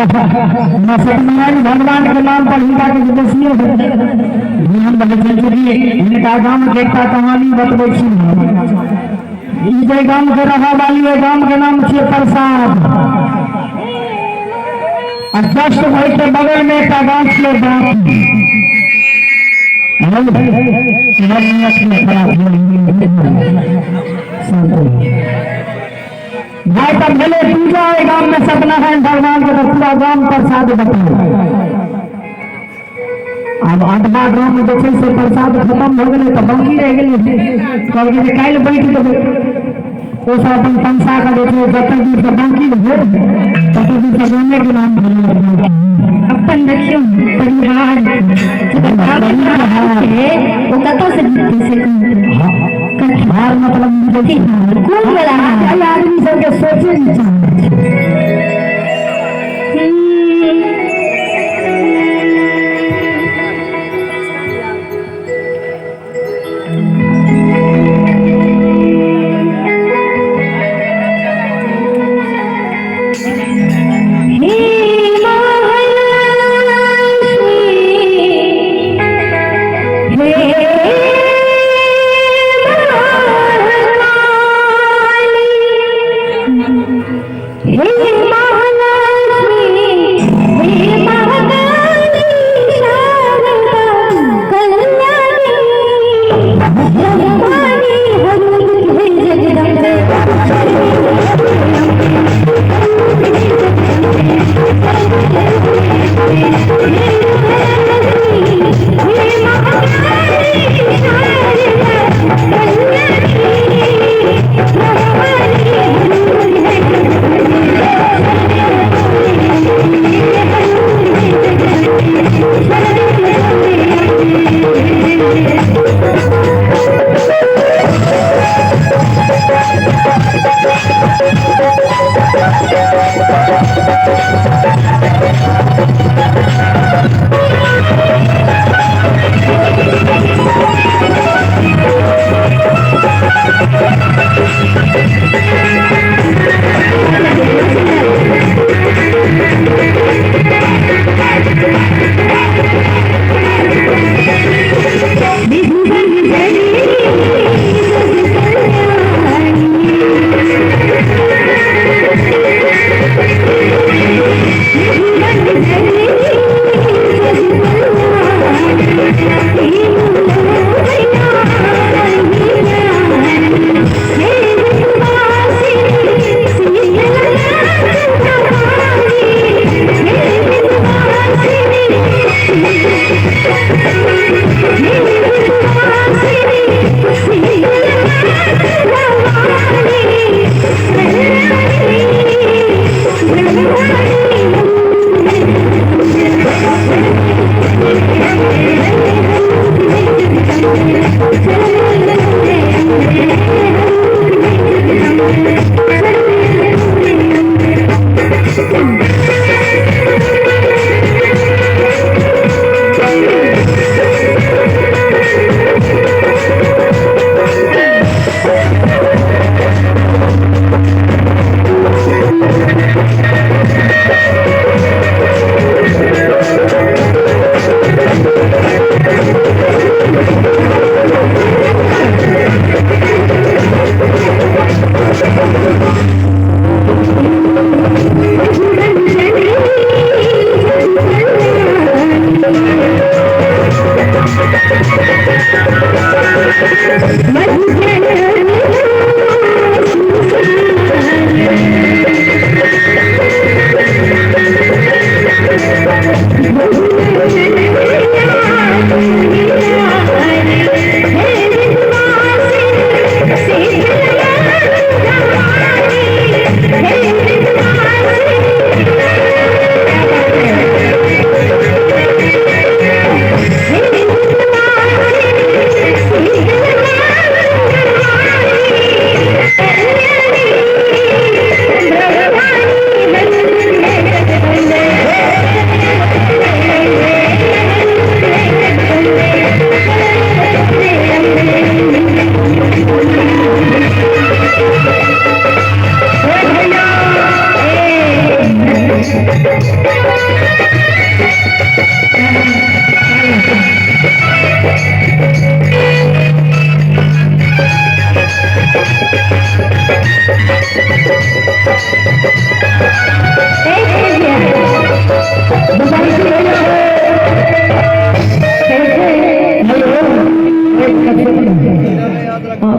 सत्यनारायण भगवान के नाम पर हिंदा के विदेशियों ध्यान बदल चुकी इनका गांव देखता कहानी बतबै छी गांव के रहा वाली गांव के नाम छे प्रसाद और जस्ट भाई के बगल में एक गांव छे बाकी भाई तब भले पूजा है गांव में सत्यनारायण भगवान के पूरा गांव प्रसाद बताओ अब 8वां गांव में देखे से प्रसाद खत्म हो गए तो बाकी रह गए कल बैठ तो अपन पंसा का देखे जब दूर से बाकी हो तब दूर से गाने के नाम अपन देखियो परिवार वो कतो से कथार मतलब कौन वाला आदमी सब के सोचे नहीं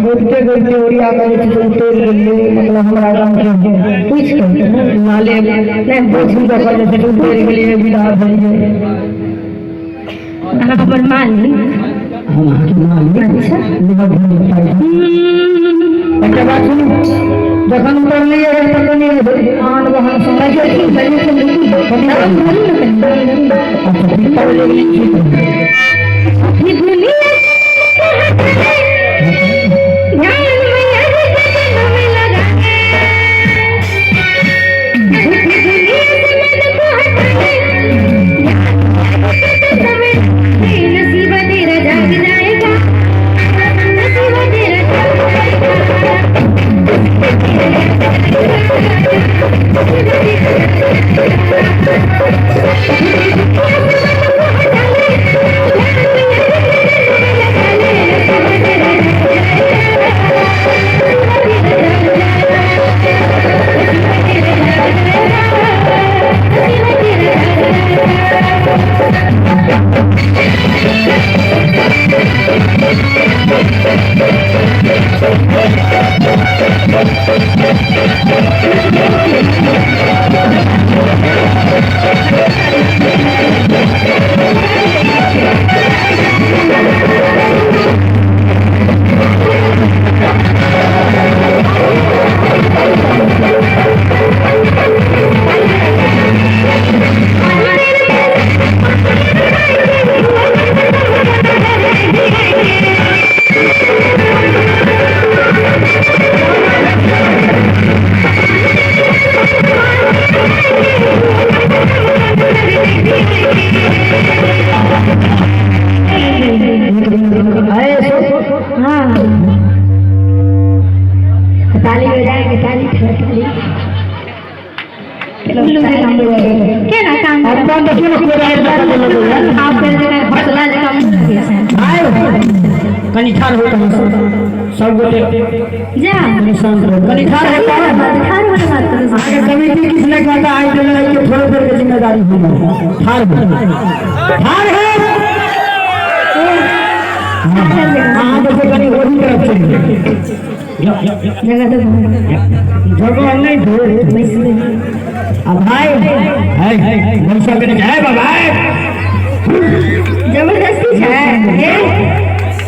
बोलते बोलते ओरिया मतलब हमारा गाँव के कुछ नाले नहीं बोझी का कर लेते तेरे के लिए विदा भरिए अपन मानी हम की माली अच्छा निभा अच्छा बात सुनो जखन उतर लिए तब नहीं आन वहां समझ के बड़ी से ये दुनिया कनी ठार हो सब गोटे जा शांत रहो कनी ठार हो ठार वाली बात करो आगे कमेटी किसने कहता आई देने के थोड़े देर की जिम्मेदारी होगी ठार हो हां जैसे कनी वही तरफ चलिए जगह तो जगह नहीं दो अब भाई है मनसा के है भाई जबरदस्ती है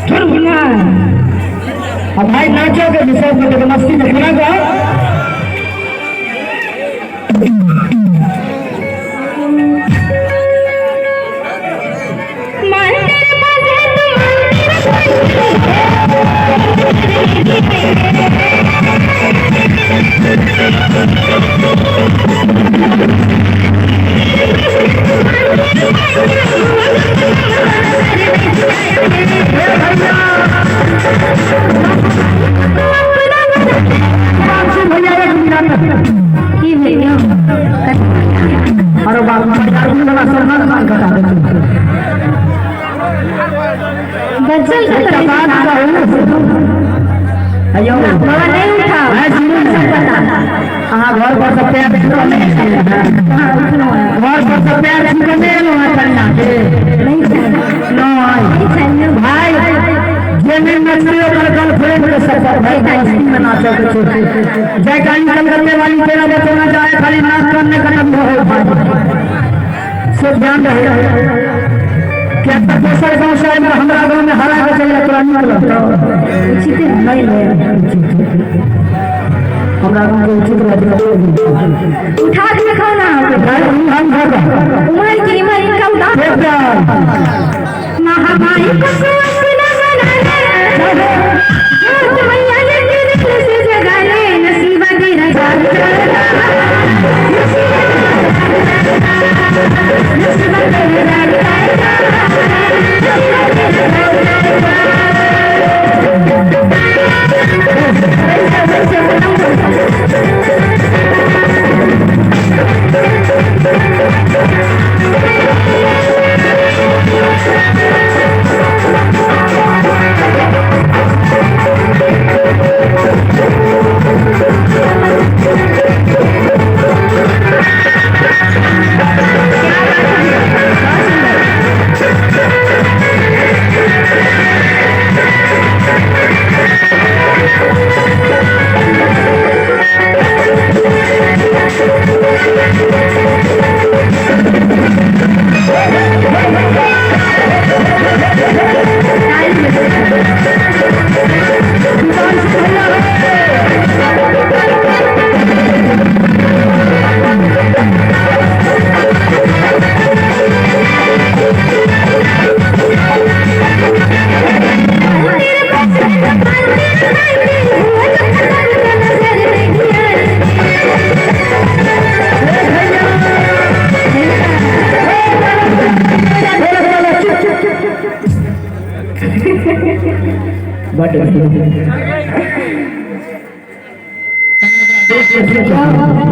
छोड़ बुना अब भाई नाचो के विषय में मस्ती में खड़ा जाओ अरे बाबू बच्चल अयो बाबा नहीं उठा हाँ घर पर सब प्यार घर पर सब प्यार नहीं भाई जेने नचलियो कर गर्लफ्रेंड के सफर भाई मस्ती में नाचो के छोटे जय कान करने वाली तेरा बचना जाए खाली नाच करने का नाम हो भाई सब ध्यान रहे क्या तपेश्वर गांव से हमारा गांव में हरा के चले तो उचित नहीं है हमारा गांव के उचित उठा के खाना हम घर उमर की उमर का उठा महामारी को अपना बनाना तो मैया ने दिल से जगाने नसीब तेरा जाए बट